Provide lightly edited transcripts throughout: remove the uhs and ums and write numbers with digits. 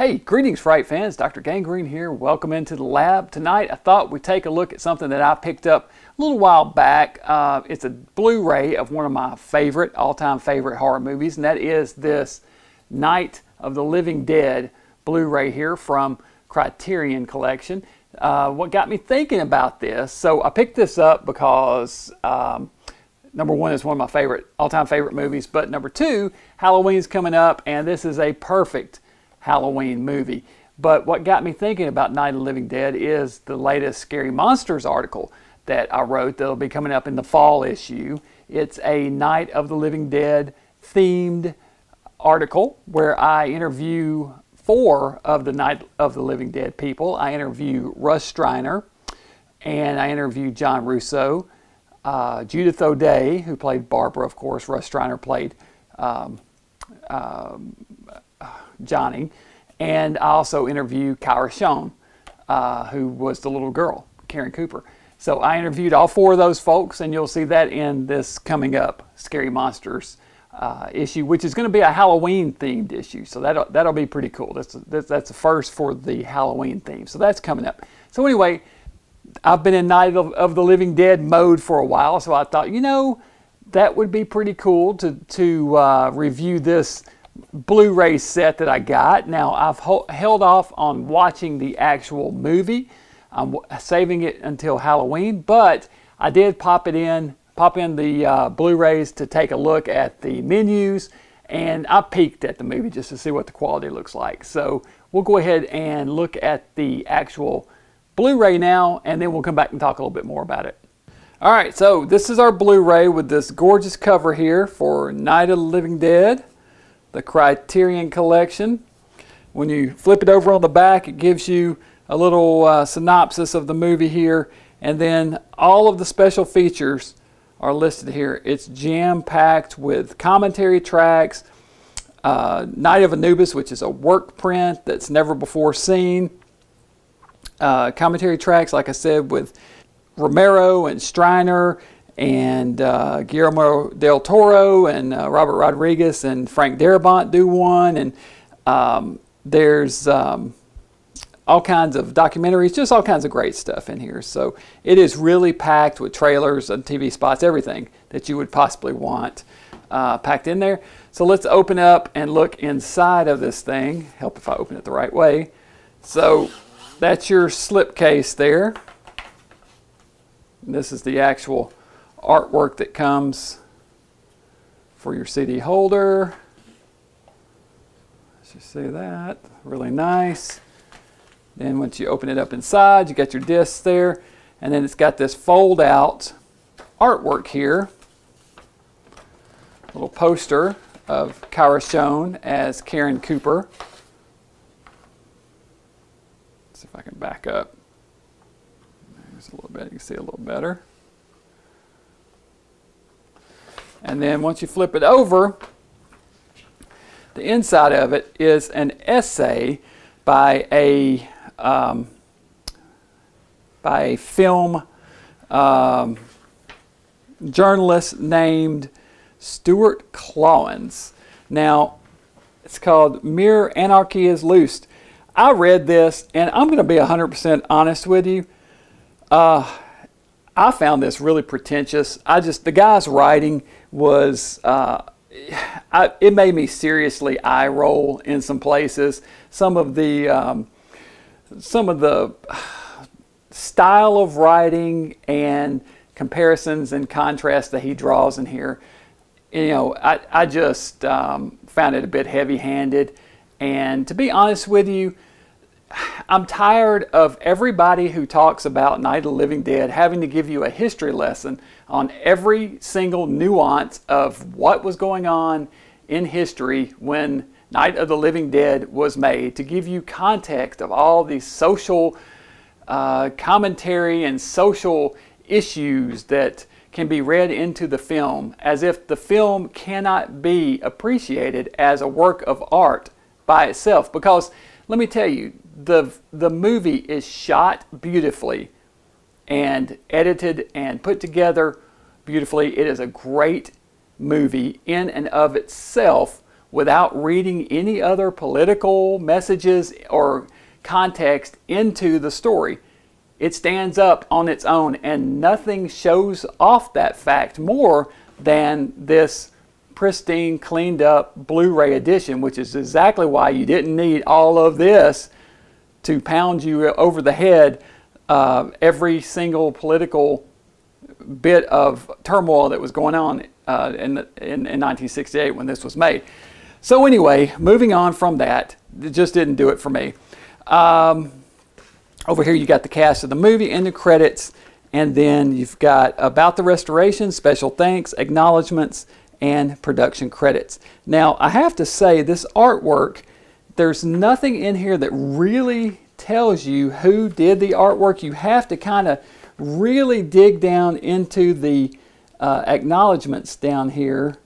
Hey, greetings Fright fans, Dr. Gangrene here. Welcome into the lab. Tonight I thought we'd take a look at something that I picked up a little while back. It's a Blu-ray of one of my all-time favorite horror movies, and that is this Night of the Living Dead Blu-ray here from Criterion Collection. What got me thinking about this, so I picked this up because number one, is one of my all-time favorite movies, but number two, Halloween's coming up, and this is a perfect Halloween movie. But what got me thinking about Night of the Living Dead is the latest Scary Monsters article that I wrote that'll be coming up in the fall issue. It's a Night of the Living Dead themed article where I interview 4 of the Night of the Living Dead people. I interview Russ Streiner, and I interview John Russo, Judith O'Dea, who played Barbara, of course. Russ Streiner played Johnny, and I also interviewed Kyra Schoen, who was the little girl, Karen Cooper. So I interviewed all 4 of those folks, and you'll see that in this coming up Scary Monsters issue, which is going to be a Halloween themed issue. So that'll be pretty cool. That's the first for the Halloween theme. So that's coming up. So anyway, I've been in Night of the Living Dead mode for a while, so I thought, you know, that would be pretty cool to review this Blu-ray set that I got. Now I've held off on watching the actual movie. I'm saving it until Halloween, but I did pop in the Blu-rays to take a look at the menus, and I peeked at the movie just to see what the quality looks like. So we'll go ahead and look at the actual Blu-ray now, and then we'll come back and talk a little bit more about it. All right, so this is our Blu-ray with this gorgeous cover here for Night of the Living Dead, the Criterion Collection. When you flip it over on the back, it gives you a little synopsis of the movie here, and then all of the special features are listed here. It's jam-packed with commentary tracks, Night of Anubis, which is a work print that's never before seen, commentary tracks, like I said, with Romero and Streiner and Guillermo del Toro and Robert Rodriguez and Frank Darabont do one, and there's all kinds of documentaries, just all kinds of great stuff in here. So it is really packed with trailers and TV spots, everything that you would possibly want packed in there. So let's open up and look inside of this thing. Help if I open it the right way. So that's your slipcase there. And this is the actual artwork that comes for your CD holder. Let's just see that. Really nice. Then once you open it up inside, you got your discs there, and then it's got this fold out artwork here. A little poster of Kyra Schoen as Karen Cooper. Let's see if I can back up. There's a little bit, you can see a little better. And then once you flip it over, the inside of it is an essay by a film journalist named Stuart Clowens. Now, it's called Mere Anarchy is Loosed. I read this, and I'm going to be 100% honest with you. I found this really pretentious. The guy's writing was, it made me seriously eye roll in some places. Some of the style of writing and comparisons and contrasts that he draws in here, you know, I just found it a bit heavy-handed. And to be honest with you, I'm tired of everybody who talks about Night of the Living Dead having to give you a history lesson on every single nuance of what was going on in history when Night of the Living Dead was made, to give you context of all these social commentary and social issues that can be read into the film, as if the film cannot be appreciated as a work of art by itself. Because let me tell you, the movie is shot beautifully and edited and put together beautifully. It is a great movie in and of itself without reading any other political messages or context into the story. It stands up on its own, and nothing shows off that fact more than this pristine, cleaned up Blu-ray edition, which is exactly why you didn't need all of this to pound you over the head every single political bit of turmoil that was going on in 1968 when this was made. So anyway, moving on from that, it just didn't do it for me. Over here you got the cast of the movie and the credits, and then you've got about the restoration, special thanks, acknowledgments, and production credits. Now I have to say, this artwork, there's nothing in here that really tells you who did the artwork. You have to kind of really dig down into the acknowledgments down here,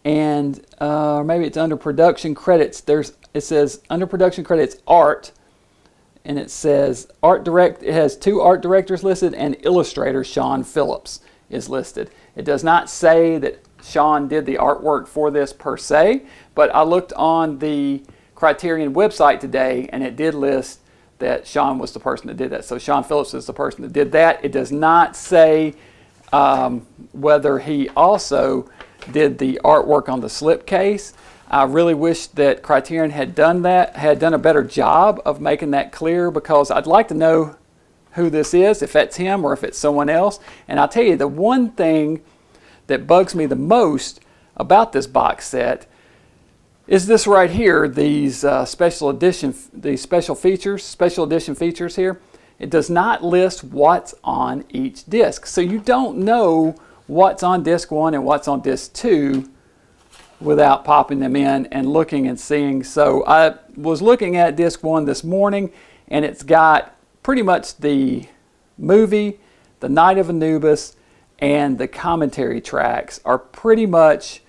and maybe it's under production credits. It says under production credits art, and it says it has 2 art directors listed, and illustrator Sean Phillips is listed. It does not say that Sean did the artwork for this per se, but I looked on the Criterion website today and it did list that Sean was the person that did that. So Sean Phillips is the person that did that. It does not say whether he also did the artwork on the slipcase. I really wish that Criterion had done a better job of making that clear, because I'd like to know who this is, if that's him or if it's someone else. And I'll tell you, the one thing that bugs me the most about this box set is this right here, these special edition features here. It does not list what's on each disc. So you don't know what's on disc 1 and what's on disc 2 without popping them in and looking and seeing. So I was looking at disc 1 this morning, and it's got pretty much the movie, The Night of Anubis, and the commentary tracks are pretty much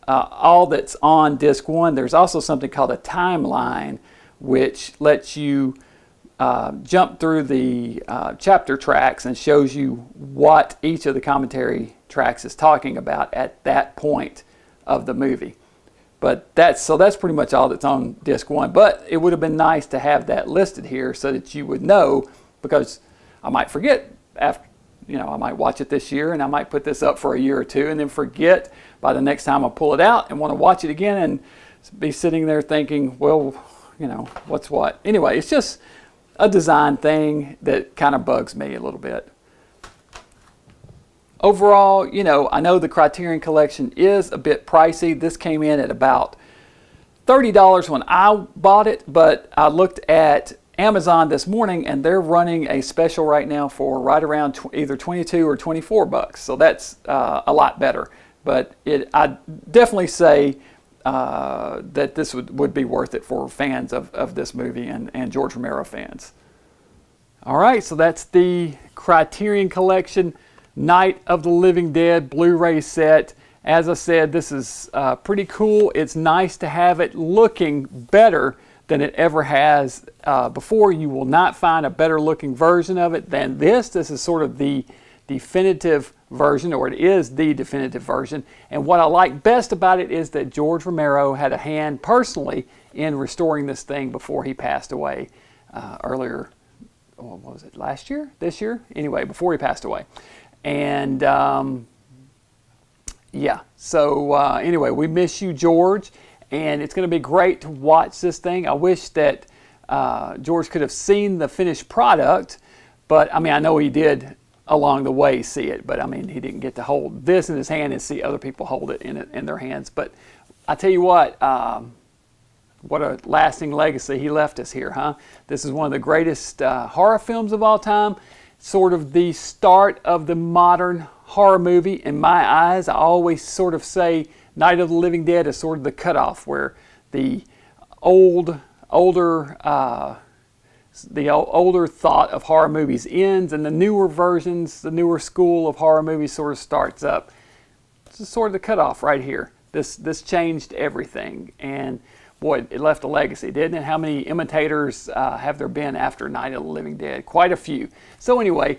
all that's on disc 1. There's also something called a timeline, which lets you jump through the chapter tracks and shows you what each of the commentary tracks is talking about at that point of the movie. But that's pretty much all that's on disc 1. But it would have been nice to have that listed here so that you would know, because I might forget after, I might watch it this year and I might put this up for a year or two and then forget by the next time I pull it out and want to watch it again and be sitting there thinking, well, what's what. Anyway, it's just a design thing that kind of bugs me a little bit. Overall, I know the Criterion Collection is a bit pricey. This came in at about $30 when I bought it, but I looked at Amazon this morning and they're running a special right now for right around either 22 or 24 bucks. So that's a lot better. But I'd definitely say that this would be worth it for fans of this movie and George Romero fans. All right, so that's the Criterion Collection Night of the Living Dead Blu-ray set. As I said, this is pretty cool. It's nice to have it looking better than it ever has before. You will not find a better looking version of it than this. This is sort of the definitive version, or it is the definitive version. And what I like best about it is that George Romero had a hand personally in restoring this thing before he passed away earlier. What was it, last year? This year? Anyway, before he passed away. And yeah, so anyway, we miss you, George, and it's going to be great to watch this thing. I wish that George could have seen the finished product, but I mean, I know he did along the way see it, but I mean, he didn't get to hold this in his hand and see other people hold it in their hands. But I tell you what a lasting legacy he left us here, huh? This is one of the greatest horror films of all time. Sort of the start of the modern horror movie in my eyes. I always sort of say Night of the Living Dead is sort of the cutoff where the older thought of horror movies ends and the newer versions, the newer school of horror movies sort of starts up. This is sort of the cutoff right here. This changed everything, and boy, it left a legacy, didn't it? How many imitators have there been after Night of the Living Dead? Quite a few. So anyway,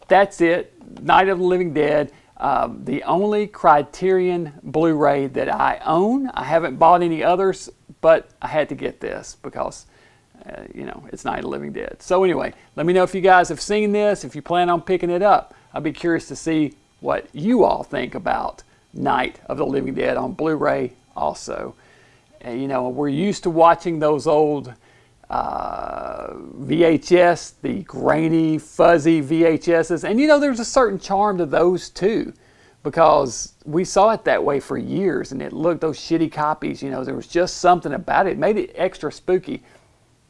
that's it. Night of the Living Dead. The only Criterion Blu-ray that I own. I haven't bought any others, but I had to get this because, you know, it's Night of the Living Dead. So anyway, let me know if you guys have seen this, if you plan on picking it up. I'd be curious to see what you all think about Night of the Living Dead on Blu-ray also. You know, we're used to watching those old VHS, the grainy, fuzzy VHSs. And you know, there's a certain charm to those too, because we saw it that way for years, and it looked, those shitty copies, you know, there was just something about it. It made it extra spooky.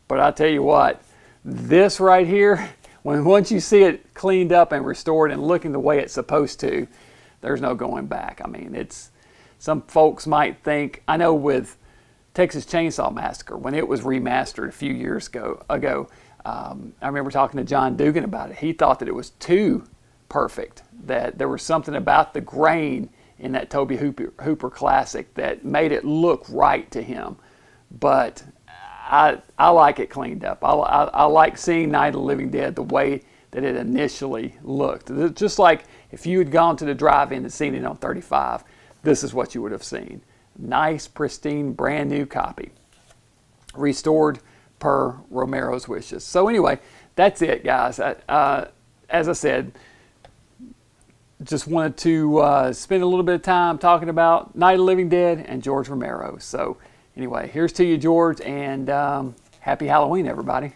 But I tell you what, this right here, once you see it cleaned up and restored and looking the way it's supposed to, there's no going back. I mean, it's, some folks might think, I know with Texas Chainsaw Massacre, when it was remastered a few years ago, I remember talking to John Dugan about it. He thought that it was too perfect, that there was something about the grain in that Tobe Hooper classic that made it look right to him. But I like it cleaned up. I like seeing Night of the Living Dead the way that it initially looked. Just like if you had gone to the drive-in and seen it on 35, this is what you would have seen. Nice, pristine, brand new copy. Restored per Romero's wishes. So anyway, that's it, guys. As I said, just wanted to spend a little bit of time talking about Night of the Living Dead and George Romero. So anyway, here's to you, George, and happy Halloween, everybody.